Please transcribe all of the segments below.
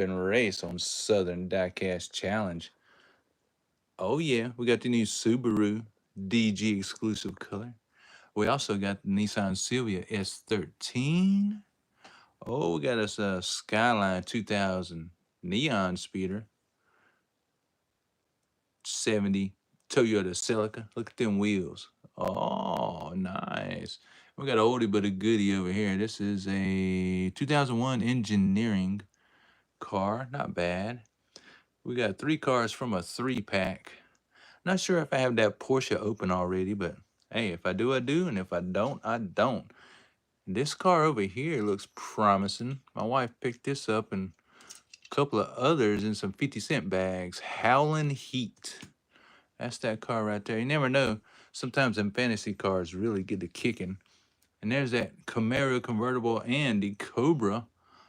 and race on Southern Diecast Challenge. Oh yeah, we got the new Subaru DG exclusive color. We also got the Nissan Silvia S13. Oh, we got us a Skyline 2000 neon speeder. 70 Toyota Celica. Look at them wheels. Oh, nice. We got an oldie but a goodie over here. This is a 2001 engineering car. Not bad. We got 3 cars from a 3-pack. Not sure if I have that Porsche open already, but hey, if I do, I do, and if I don't, I don't. This car over here looks promising. My wife picked this up and a couple of others in some 50-cent bags. Howlin' Heat. That's that car right there. You never know. Sometimes them fantasy cars really get to kicking. And there's that Camaro convertible and the Cobra,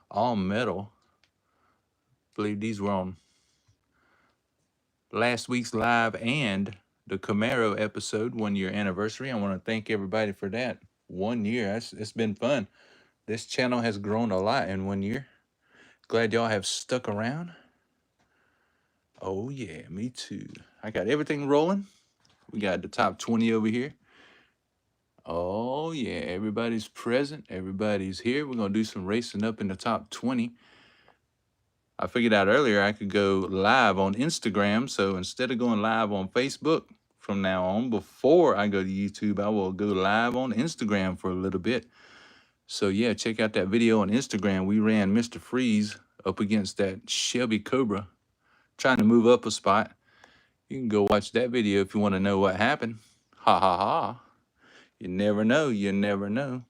all metal. I believe these were on last week's live and the Camaro episode, 1-year anniversary. I want to thank everybody for that. 1 year. It's been fun. This channel has grown a lot in 1 year. Glad y'all have stuck around. Oh yeah, me too. I got everything rolling. We got the top 20 over here. Oh yeah, everybody's present. Everybody's here. We're going to do some racing up in the top 20. I figured out earlier I could go live on Instagram. So instead of going live on Facebook from now on, before I go to YouTube, I will go live on Instagram for a little bit. So yeah, check out that video on Instagram. We ran Mr. Freeze up against that Shelby Cobra, trying to move up a spot. You can go watch that video if you want to know what happened. Ha ha ha. You never know. You never know.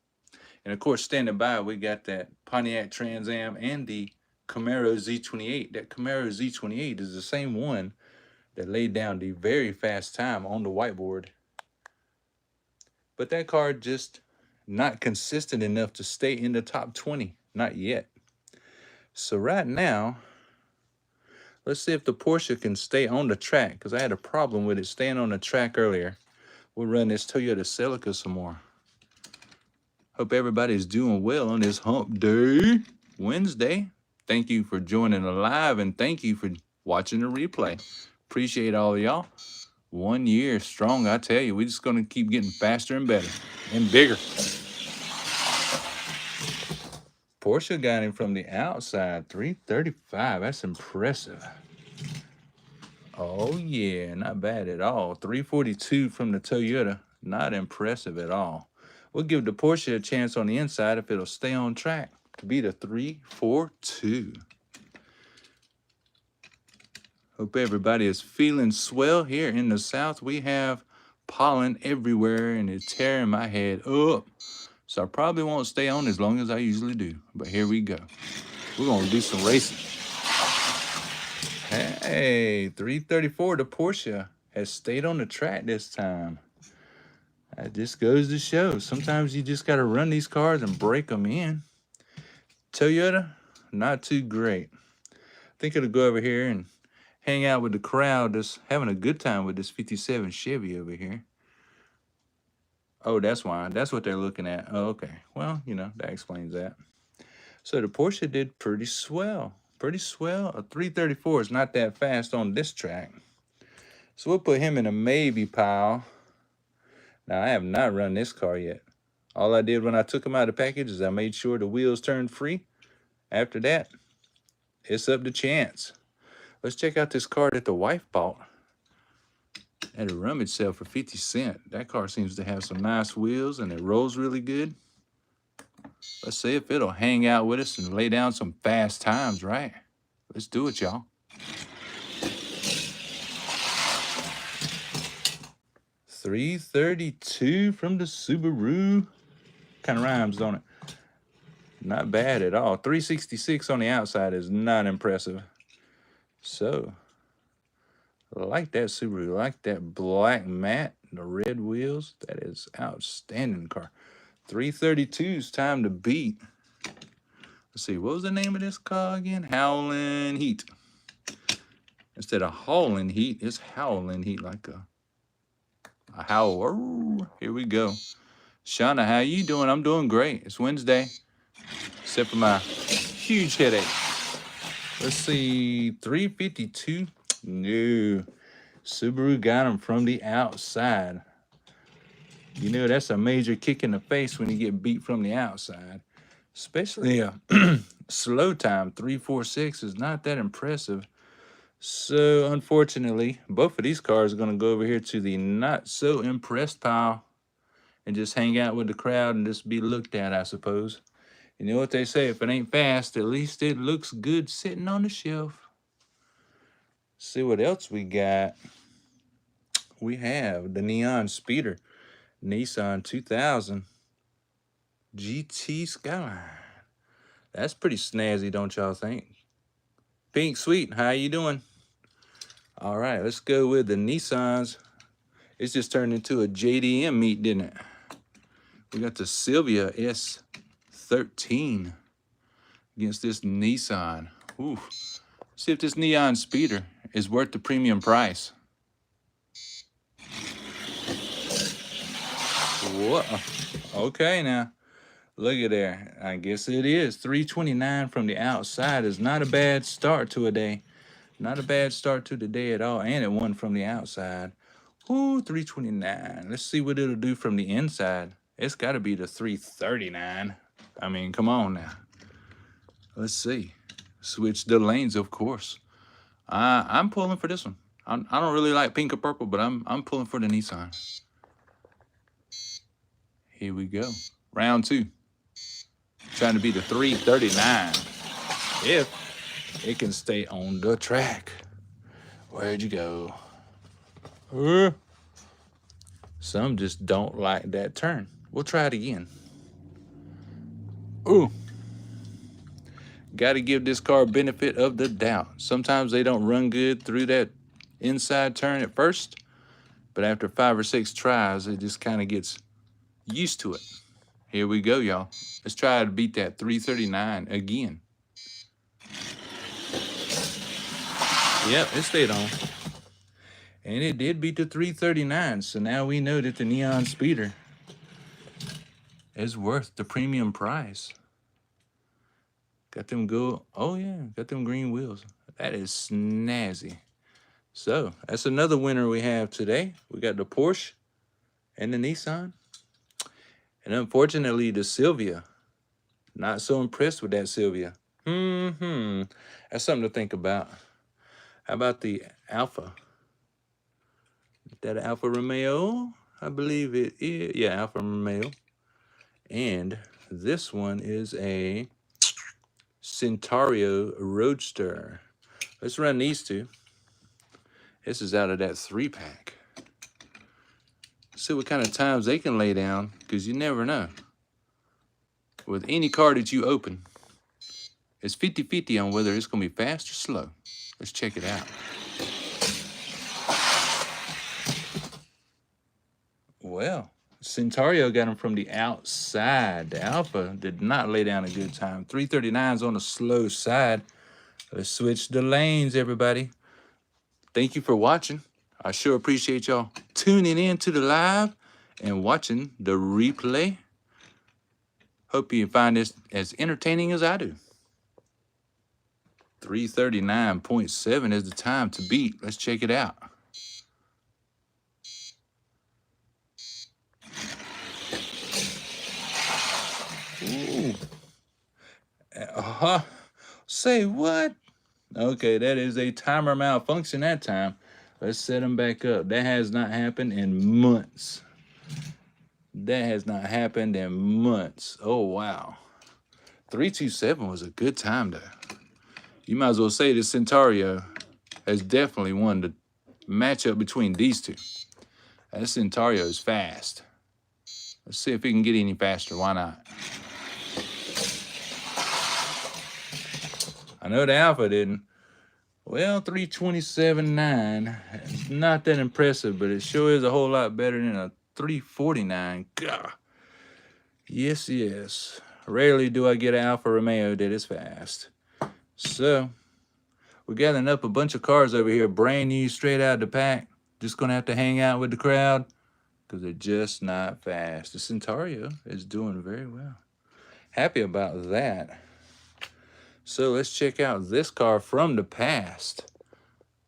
And of course, standing by, we got that Pontiac Trans Am and the Camaro Z28. That Camaro Z28 is the same one that laid down the very fast time on the whiteboard. But that car just not consistent enough to stay in the top 20. Not yet. So right now, let's see if the Porsche can stay on the track, because I had a problem with it staying on the track earlier. We'll run this Toyota Celica some more. Hope everybody's doing well on this hump day, Wednesday. Thank you for joining the live, and thank you for watching the replay. Appreciate all of y'all. 1 year strong, I tell you. We're just going to keep getting faster and better and bigger. Porsche got him from the outside, 335. That's impressive. Oh, yeah, not bad at all. 342 from the Toyota, not impressive at all. We'll give the Porsche a chance on the inside if it'll stay on track to beat a 342. Hope everybody is feeling swell. Here in the South, we have pollen everywhere, and it's tearing my head up. So I probably won't stay on as long as I usually do. But here we go. We're going to do some racing. Hey, 334, the Porsche has stayed on the track this time. That just goes to show. Sometimes you just got to run these cars and break them in. Toyota, not too great. I think it'll go over here and hang out with the crowd that's having a good time with this 57 Chevy over here. Oh, that's why. That's what they're looking at. Oh, okay. Well, you know, that explains that. So the Porsche did pretty swell. Pretty swell. A 334 is not that fast on this track. So we'll put him in a maybe pile. Now, I have not run this car yet. All I did when I took him out of the package is I made sure the wheels turned free. After that, it's up to chance. Let's check out this car that the wife bought at a rummage sale for 50 cents. That car seems to have some nice wheels and it rolls really good. Let's see if it'll hang out with us and lay down some fast times, right? Let's do it, y'all. 332 from the Subaru. Kind of rhymes, don't it? Not bad at all. 366 on the outside is not impressive. So, I like that Subaru. I like that black matte, the red wheels. That is outstanding car. 332 is time to beat. Let's see, what was the name of this car again? Howlin' Heat. Instead of hauling heat, it's howling heat, like a howl. Here we go. Shauna, how you doing? I'm doing great. It's Wednesday, except for my huge headache. Let's see, 352. No, Subaru got him from the outside. You know, that's a major kick in the face when you get beat from the outside. Especially a slow time, 346 is not that impressive. So, unfortunately, both of these cars are going to go over here to the not so impressed pile and just hang out with the crowd and just be looked at, I suppose. You know what they say, if it ain't fast, at least it looks good sitting on the shelf. See what else we got. We have the Neon Speeder, Nissan 2000 GT Skyline. That's pretty snazzy, don't y'all think? Pink Sweet, how you doing? All right, let's go with the Nissans. It's just turned into a JDM meet, didn't it? We got the Sylvia S13 against this Nissan. Ooh. See if this Neon Speeder is worth the premium price. Whoa. Okay, now. Look at there. I guess it is. 329 from the outside is not a bad start to a day. Not a bad start to the day at all. And it won from the outside. Ooh, 329. Let's see what it'll do from the inside. It's got to be the 339. I mean, come on now. Let's see. Switch the lanes, of course. I'm pulling for this one. I don't really like pink or purple, but I'm pulling for the Nissan. Here we go. Round 2. Trying to be the 339. If it can stay on the track. Where'd you go? Some just don't like that turn. We'll try it again. Ooh. Got to give this car benefit of the doubt. Sometimes they don't run good through that inside turn at first, but after 5 or 6 tries, it just kind of gets used to it. Here we go, y'all. Let's try to beat that 339 again. Yep, it stayed on. And it did beat the 339, so now we know that the Neon Speeder is worth the premium price. Got them got them green wheels. That is snazzy. So, that's another winner we have today. We got the Porsche and the Nissan. And unfortunately, the Sylvia. Not so impressed with that Sylvia. That's something to think about. How about the Alfa? Is that an Alfa Romeo? I believe it is. Yeah, Alfa Romeo. And this one is a Centauro Roadster. Let's run these two. This is out of that 3-pack. See what kind of times they can lay down, because you never know. With any car that you open, it's 50-50 on whether it's going to be fast or slow. Let's check it out. Well, Centauro got him from the outside. The Alpha did not lay down a good time. 339's on the slow side. Let's switch the lanes, everybody. Thank you for watching. I sure appreciate y'all tuning in to the live and watching the replay. Hope you find this as entertaining as I do. 339.7 is the time to beat. Let's check it out. Ooh. Say what? Okay, that is a timer malfunction that time. Let's set them back up. That has not happened in months. That has not happened in months. Oh, wow. 327 was a good time, though. You might as well say the Centauro has definitely won the matchup between these two. That Centauro is fast. Let's see if it can get any faster. Why not? I know the Alpha didn't. Well, 327.9. It's not that impressive, but it sure is a whole lot better than a 349. God. Yes, yes. Rarely do I get an Alfa Romeo that is fast. So, we're gathering up a bunch of cars over here, brand new, straight out of the pack. Just going to have to hang out with the crowd because they're just not fast. The Centauro is doing very well. Happy about that. So let's check out this car from the past.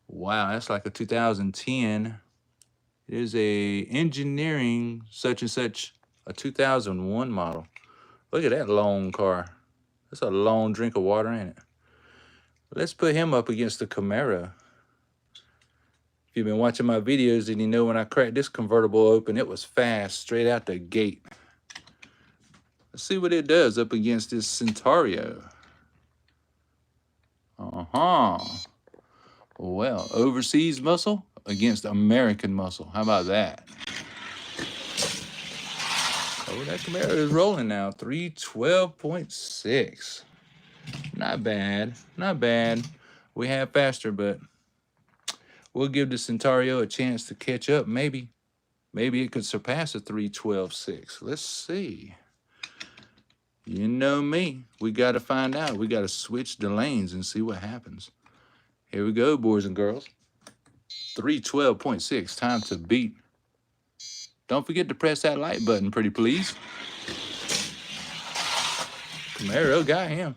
Wow, that's like a 2010. It is a engineering such and such, a 2001 model. Look at that long car. That's a long drink of water, ain't it? Let's put him up against the Camaro. If you've been watching my videos, then you know when I cracked this convertible open, it was fast, straight out the gate. Let's see what it does up against this Centauro. Well, overseas muscle against American muscle. How about that? Oh, that Camaro is rolling now. 312.6. Not bad. Not bad. We have faster, but we'll give the Centauro a chance to catch up. Maybe it could surpass a 312.6. Let's see. You know me. We got to find out. We got to switch the lanes and see what happens. Here we go, boys and girls. 312.6. Time to beat. Don't forget to press that like button, pretty please. Camaro got him.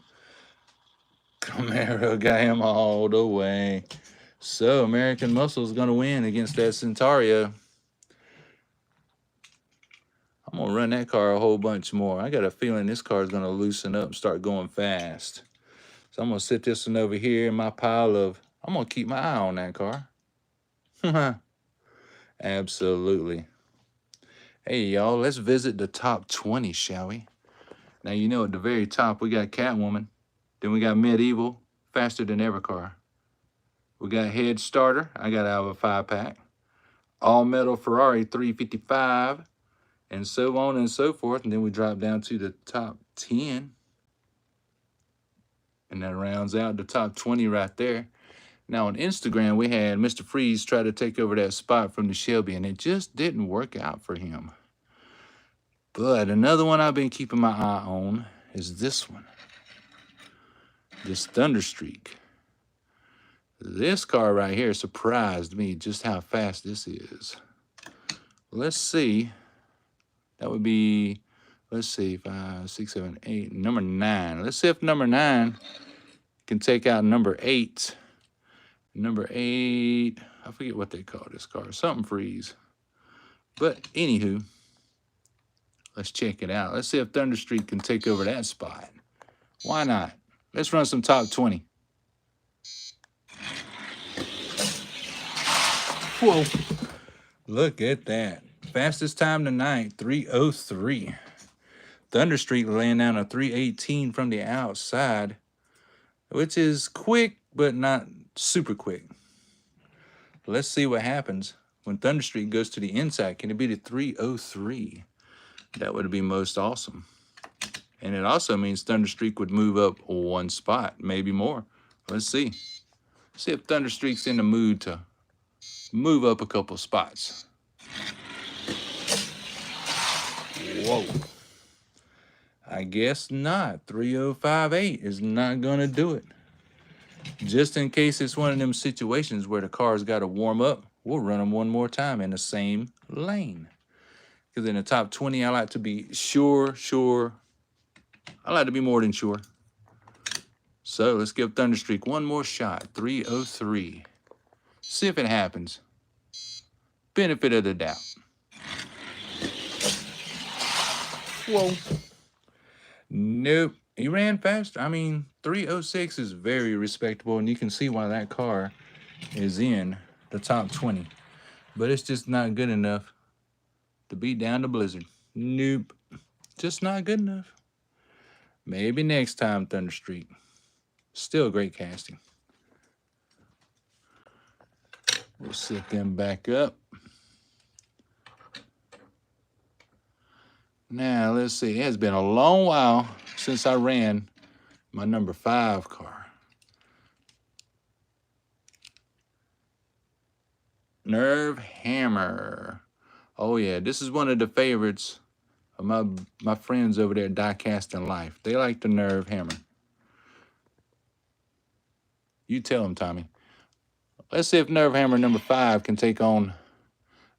Camaro got him all the way. So American Muscle is going to win against that Centauro. I'm going to run that car a whole bunch more. I got a feeling this car is going to loosen up and start going fast. So I'm going to sit this one over here in my pile of... I'm going to keep my eye on that car. Absolutely. Hey, y'all, let's visit the top 20, shall we? Now, you know at the very top, we got Catwoman. Then we got Medieval, Faster Than Ever car. We got Head Starter. I got out of a 5-pack. All Metal Ferrari 355. And so on and so forth. And then we drop down to the top 10. And that rounds out the top 20 right there. Now on Instagram, we had Mr. Freeze try to take over that spot from the Shelby, and it just didn't work out for him. But another one I've been keeping my eye on is this one. This Thunderstreak. This car right here surprised me just how fast this is. Let's see. That would be, let's see, 5, 6, 7, 8, number 9. Let's see if number 9 can take out number 8. Number 8, I forget what they call this car. Something Freeze. But anywho, let's check it out. Let's see if Thunderstreak can take over that spot. Why not? Let's run some top 20. Whoa. Look at that. Fastest time tonight, 3:03. Thunderstreak laying down a 3:18 from the outside, which is quick, but not super quick. Let's see what happens when Thunderstreak goes to the inside. Can it beat a 3:03? That would be most awesome. And it also means Thunderstreak would move up one spot, maybe more. Let's see. See if Thunderstreak's in the mood to move up a couple spots. Whoa. I guess not. 3:058 is not going to do it. Just in case it's one of them situations where the car's got to warm up, we'll run them one more time in the same lane. Because in the top 20, I like to be sure. I like to be more than sure. So let's give Thunderstreak one more shot. 3:03. See if it happens. Benefit of the doubt. Whoa. Nope. He ran fast. I mean, 3:06 is very respectable, and you can see why that car is in the top 20. But it's just not good enough to beat down the Blizzard. Nope. Just not good enough. Maybe next time, Thunderstreak. Still great casting. We'll set them back up. Now, let's see. It has been a long while since I ran my number 5 car. Nerve Hammer. Oh, yeah. This is one of the favorites of my friends over there at Die Casting Life. They like the Nerve Hammer. You tell them, Tommy. Let's see if Nerve Hammer number 5 can take on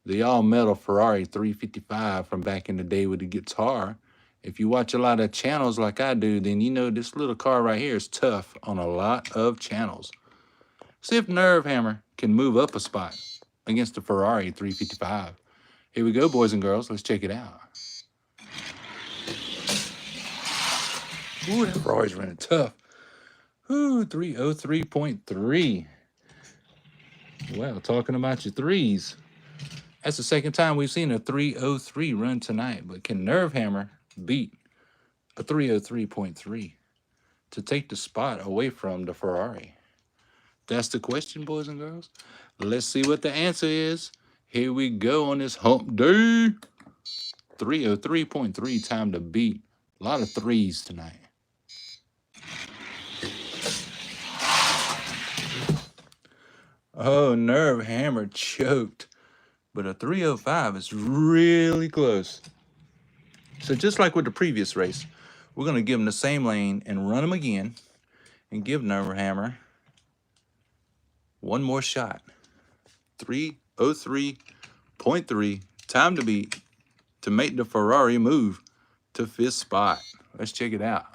the all-metal Ferrari 355 from back in the day with the guitar. If you watch a lot of channels like I do, then you know this little car right here is tough on a lot of channels. See if Nerve Hammer can move up a spot against the Ferrari 355. Here we go, boys and girls. Let's check it out. Ooh, that Ferrari's running tough. Ooh, 303.3. Well, talking about your threes. That's the second time we've seen a 303 run tonight. But can Nerve Hammer beat a 303.3 to take the spot away from the Ferrari? That's the question, boys and girls. Let's see what the answer is. Here we go on this hump day. 303.3 time to beat. A lot of threes tonight. Oh, Nerve Hammer choked. But a 305 is really close. So just like with the previous race, we're going to give him the same lane and run him again and give Nerve Hammer one more shot. 303.3 time to beat to make the Ferrari move to 5th spot. Let's check it out.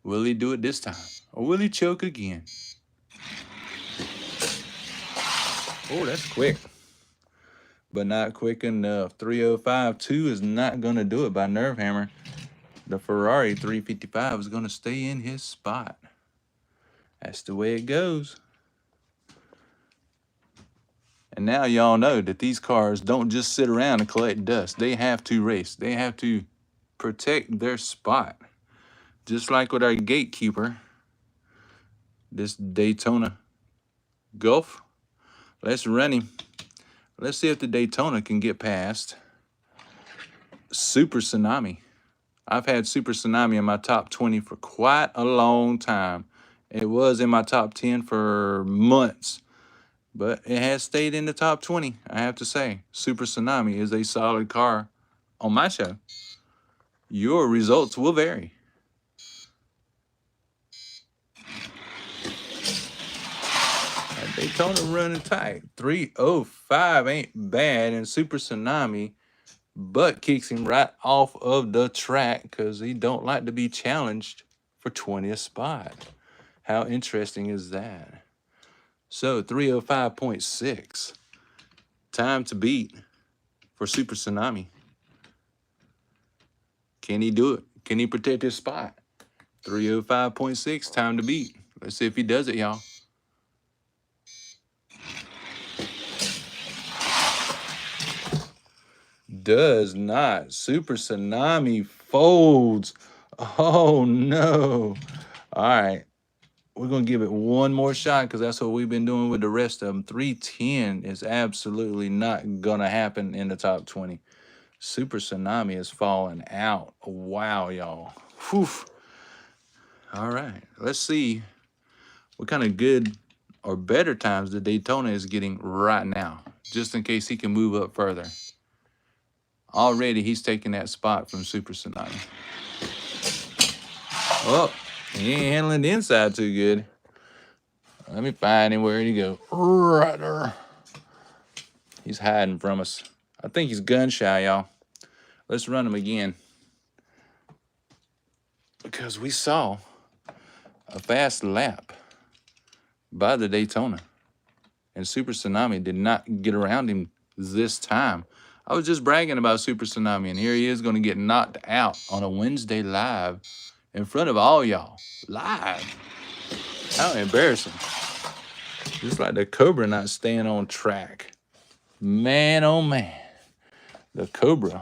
Will he do it this time? Or will he choke again? Oh, that's quick. But not quick enough. 305.2 is not going to do it by Nerve Hammer. The Ferrari 355 is going to stay in his spot. That's the way it goes. And now y'all know that these cars don't just sit around and collect dust. They have to race. They have to protect their spot. Just like with our gatekeeper, this Daytona Gulf. Let's run him. Let's see if the Daytona can get past Super Tsunami. I've had Super Tsunami in my top 20 for quite a long time. It was in my top 10 for months, but it has stayed in the top 20, I have to say. Super Tsunami is a solid car on my show. Your results will vary. Daytona running tight. 305 ain't bad, and Super Tsunami butt kicks him right off of the track because he don't like to be challenged for 20th spot. How interesting is that? So 305.6. Time to beat for Super Tsunami. Can he do it? Can he protect his spot? 305.6, time to beat. Let's see if he does it, y'all. Does not. Super Tsunami folds. Oh, no. All right. We're going to give it one more shot because that's what we've been doing with the rest of them. 310 is absolutely not going to happen in the top 20. Super Tsunami is falling out. Wow, y'all. Whew. All right. Let's see what kind of good or better times the Daytona is getting right now, just in case he can move up further. Already, he's taking that spot from Super Tsunami. Oh, he ain't handling the inside too good. Let me find him. Where'd he go? Right there. He's hiding from us. I think he's gun shy, y'all. Let's run him again. Because we saw a fast lap by the Daytona. And Super Tsunami did not get around him this time. I was just bragging about Super Tsunami, and here he is going to get knocked out on a Wednesday live in front of all y'all. Live. How embarrassing. Just like the Cobra not staying on track. Man, oh man. The Cobra.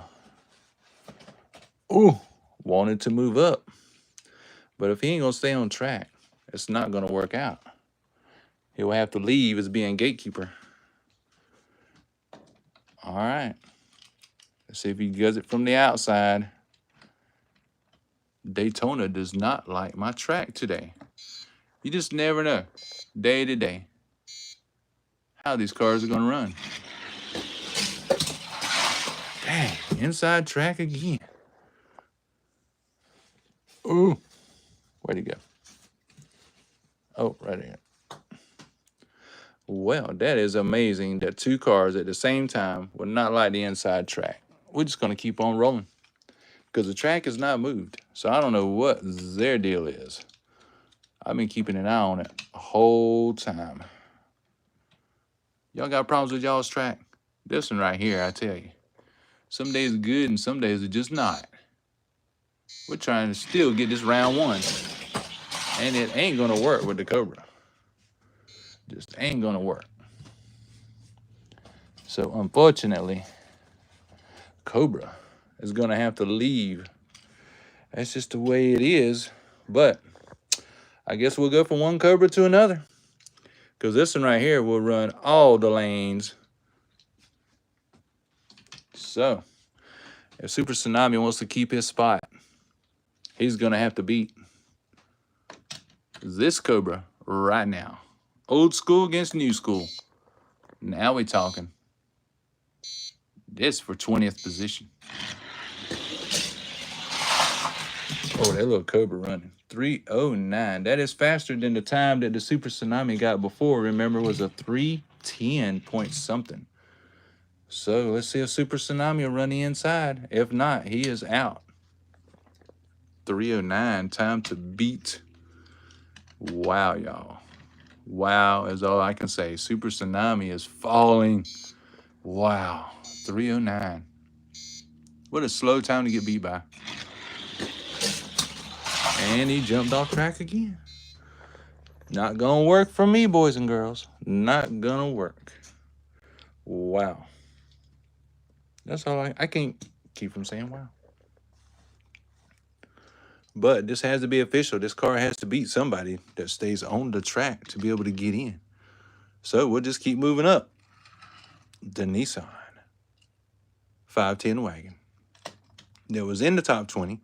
Ooh, wanted to move up. But if he ain't going to stay on track, it's not going to work out. He'll have to leave as being gatekeeper. All right. Let's see if he does it from the outside. Daytona does not like my track today. You just never know, day to day, how these cars are going to run. Dang, inside track again. Ooh, where'd he go? Oh, right here. Well, that is amazing that two cars at the same time would not like the inside track. We're just going to keep on rolling. because the track is not moved. So I don't know what their deal is. I've been keeping an eye on it the whole time. Y'all got problems with y'all's track? This one right here, I tell you. Some days are good and some days are just not. We're trying to still get this round one. And it ain't gonna work with the Cobra. Just ain't gonna work. So unfortunately, Cobra is gonna have to leave. That's just the way it is. But I guess we'll go from one Cobra to another. Because this one right here will run all the lanes. So if Super Tsunami wants to keep his spot, he's gonna have to beat this Cobra right now. Old school against new school. Now we talking. This for 20th position. Oh, that little Cobra running. 3:09. That is faster than the time that the Super Tsunami got before. Remember, it was a 3:10 point something. So let's see if Super Tsunami will run the inside. If not, he is out. 3:09. Time to beat. Wow, y'all. Wow is all I can say. Super Tsunami is falling. Wow. 3:09. What a slow time to get beat by. And he jumped off track again. Not gonna work for me, boys and girls. Not gonna work. Wow. That's all I can't keep from saying wow. But this has to be official. This car has to beat somebody that stays on the track to be able to get in. So we'll just keep moving up. The Nissan 510 wagon that was in the top 20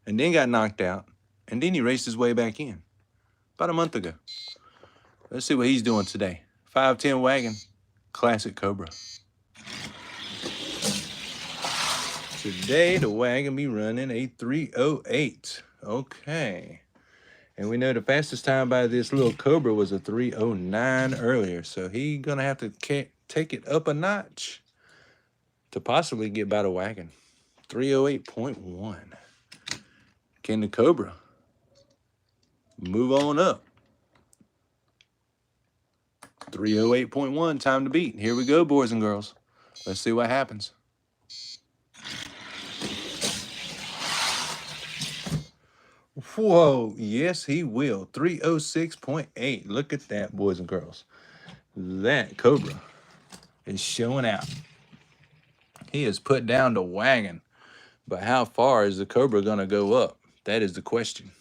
and then got knocked out, and then he raced his way back in about a month ago. Let's see what he's doing today. 510 wagon, classic Cobra. Today, the wagon be running a 3:08. Okay. And we know the fastest time by this little Cobra was a 3:09 earlier. So he gonna have to take it up a notch to possibly get by the wagon. 3:08.1. Can the Cobra move on up? 3:08.1, time to beat. Here we go, boys and girls. Let's see what happens. Whoa, yes, he will. 3:06.8. Look at that, boys and girls. That Cobra is showing out. He has put down the wagon. But how far is the Cobra going to go up? That is the question.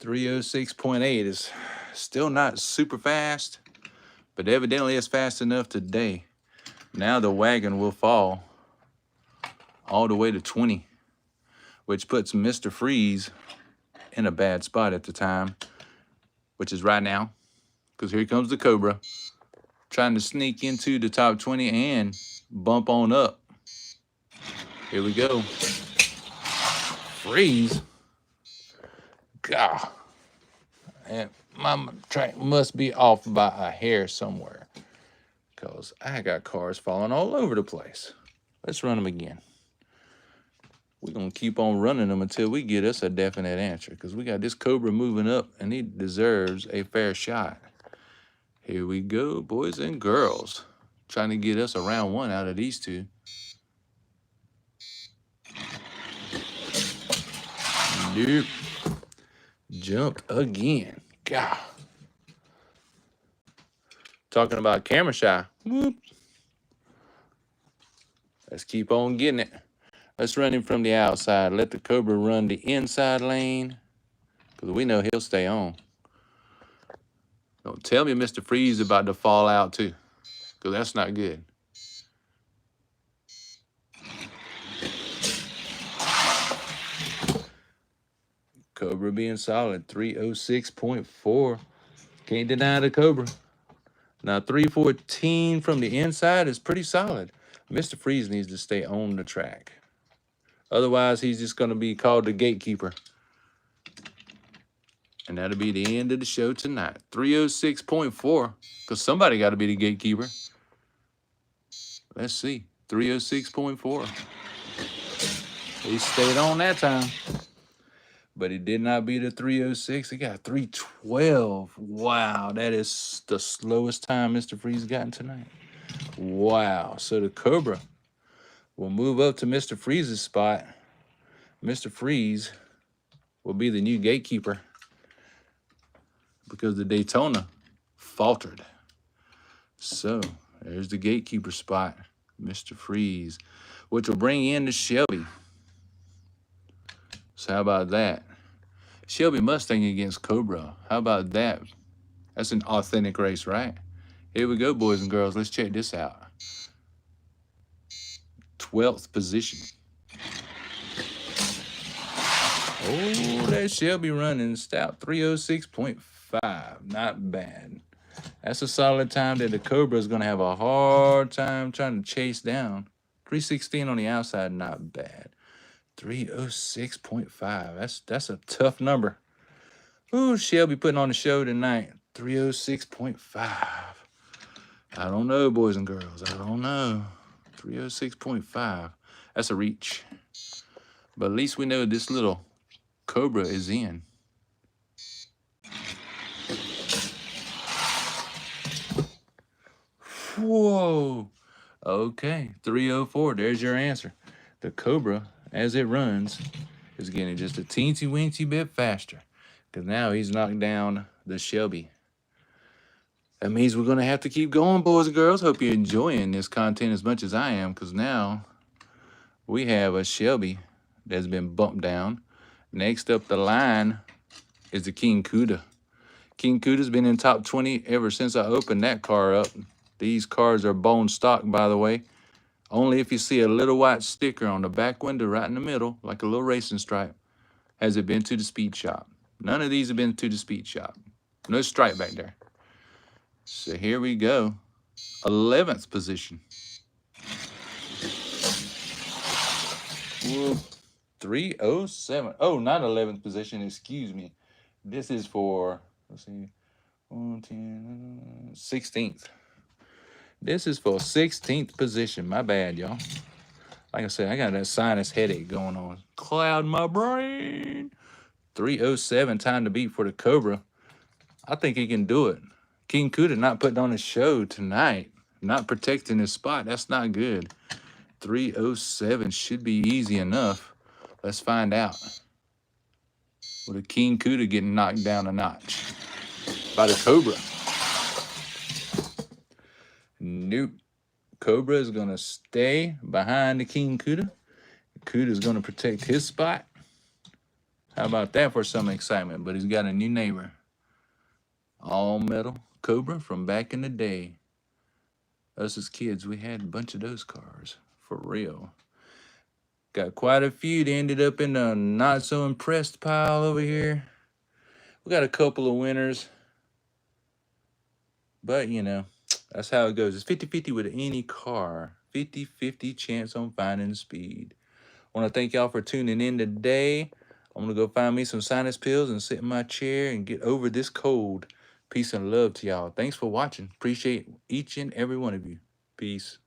3:06.8 is still not super fast, but evidently it's fast enough today. Now the wagon will fall all the way to 20, which puts Mr. Freeze in a bad spot at the time, which is right now, because here comes the Cobra trying to sneak into the top 20 and bump on up. Here we go. Freeze. God. And my track must be off by a hair somewhere, because I got cars falling all over the place. Let's run them again. We're going to keep on running them until we get us a definite answer, because we got this Cobra moving up, and he deserves a fair shot. Here we go, boys and girls. Trying to get us a round one out of these two. Nope. Jumped again. God. Talking about camera shy. Whoop. Let's keep on getting it. Let's run him from the outside. Let the Cobra run the inside lane, because we know he'll stay on. Don't tell me Mr. Freeze is about to fall out too, because that's not good. Cobra being solid, 3:06.4. Can't deny the Cobra. Now 3:14 from the inside is pretty solid. Mr. Freeze needs to stay on the track. Otherwise, he's just going to be called the gatekeeper. And that'll be the end of the show tonight. 3:06.4, because somebody got to be the gatekeeper. Let's see. 3:06.4. He stayed on that time. But he did not beat a 306. He got a 312. Wow, that is the slowest time Mr. Freeze gotten tonight. Wow. So the Cobra will move up to Mr. Freeze's spot. Mr. Freeze will be the new gatekeeper because the Daytona faltered. So there's the gatekeeper spot, Mr. Freeze, which will bring in the Shelby. So how about that? Shelby Mustang against Cobra. How about that? That's an authentic race, right? Here we go, boys and girls. Let's check this out. 12th position. Oh, that Shelby running stout 306.5. Not bad. That's a solid time that the Cobra is going to have a hard time trying to chase down. 316 on the outside, not bad. 306.5. That's a tough number. Ooh, Shelby putting on the show tonight. 306.5. I don't know, boys and girls. I don't know. 306.5. That's a reach. But at least we know this little Cobra is in. Whoa. Okay, 304. There's your answer. The Cobra, as it runs, is getting just a teensy-weensy bit faster. Because now he's knocked down the Shelby. That means we're going to have to keep going, boys and girls. Hope you're enjoying this content as much as I am. Because now we have a Shelby that's been bumped down. Next up the line is the King Cuda. King Cuda's been in top 20 ever since I opened that car up. These cars are bone stock, by the way. Only if you see a little white sticker on the back window right in the middle, like a little racing stripe, has it been to the speed shop. None of these have been to the speed shop. No stripe back there. So here we go. 11th position. Whoop. 307. Oh, not 11th position, excuse me. This is for, let's see, 16th. This is for 16th position. My bad, y'all. Like I said, I got that sinus headache going on. Cloud my brain. 307 time to beat for the Cobra. I think he can do it. King Cuda not putting on a show tonight. Not protecting his spot. That's not good. 307 should be easy enough. Let's find out. With a King Cuda getting knocked down a notch by the Cobra. Nope. Cobra is going to stay behind the King Cuda. Cuda is going to protect his spot. How about that for some excitement? But he's got a new neighbor. All metal Cobra from back in the day. Us as kids, we had a bunch of those cars. For real. Got quite a few that ended up in the not so impressed pile over here. We got a couple of winners. But, you know, that's how it goes. It's 50-50 with any car. 50-50 chance on finding speed. I want to thank y'all for tuning in today. I'm going to go find me some sinus pills and sit in my chair and get over this cold. Peace and love to y'all. Thanks for watching. Appreciate each and every one of you. Peace.